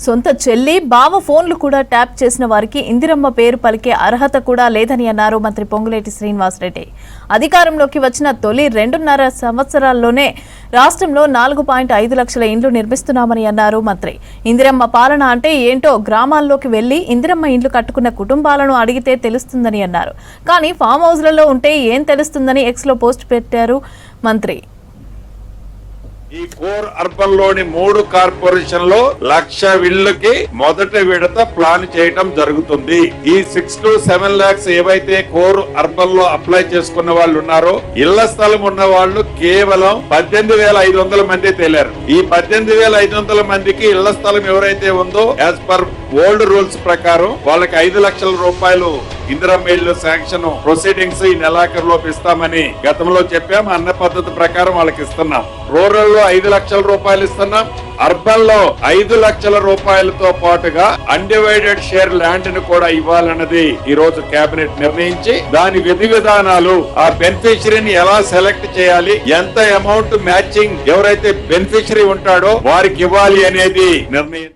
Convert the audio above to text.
సొంత చెల్లి బావ ఫోన్లు కూడా ట్యాప్ చేసిన వారికి ఇందిరమ్మ పేరు పలికే అర్హత కూడా లేదని అన్నారు మంత్రి పొంగులేటి శ్రీనివాసరెడ్డి. అధికారంలోకి వచ్చిన తొలి 2.5 సంవత్సరాల్లోనే రాష్ట్రంలో 4.5 లక్షల ఇండ్లు నిర్మిస్తున్నామని అన్నారు మంత్రి. ఇందిరమ్మ పాలన అంటే ఏంటో గ్రామాల్లోకి వెళ్లి ఇందిరమ్మ ఇండ్లు కట్టుకున్న కుటుంబాలను అడిగితే తెలుస్తుందని అన్నారు. కానీ ఫామ్ హౌస్లలో ఉంటే ఏం తెలుస్తుందని ఎక్స్లో పోస్ట్ పెట్టారు మంత్రి. ఈ కోర్ అర్బన్ లోని 3 కార్పొరేషన్ లో 1,00,000 ఇళ్లకి మొదటి విడత ప్లాన్ చేయటం జరుగుతుంది. ఈ 6 to 7 lakhs ఏవైతే కోర్ అర్బన్ లో అప్లై చేసుకున్న వాళ్ళు ఉన్నారో ఇళ్ల స్థలం ఉన్న వాళ్ళు కేవలం 18,500 మంది తేలారు. ఈ 18,500 మందికి ఇళ్ల స్థలం ఎవరైతే ఉందో యాజ్ పర్ ఓల్డ్ రూల్స్ ప్రకారం వాళ్ళకి 5 లక్షల రూపాయలు ఇందిరమ్మ ఇళ్లు శాంక్షన్ ప్రొసీడింగ్స్ ఈ నెలాఖరులోపు ఇస్తామని గతంలో చెప్పాం. అన్న పద్ధతి ప్రకారం వాళ్ళకి ఇస్తున్నాం. రూరల్ లో 5 లక్షల రూపాయలు ఇస్తున్నాం. అర్బన్ లో 5 లక్షల రూపాయలతో పాటుగా అన్డివైడెడ్ షేర్ ల్యాండ్ ని కూడా ఇవ్వాలన్నది ఈ రోజు కేబినెట్ నిర్ణయించి దాని విధి విధానాలు, ఆ బెనిఫిషరీని ఎలా సెలెక్ట్ చేయాలి, ఎంత అమౌంట్ మ్యాచింగ్ ఎవరైతే బెనిఫిషరీ ఉంటాడో వారికి ఇవ్వాలి అనేది నిర్ణయం.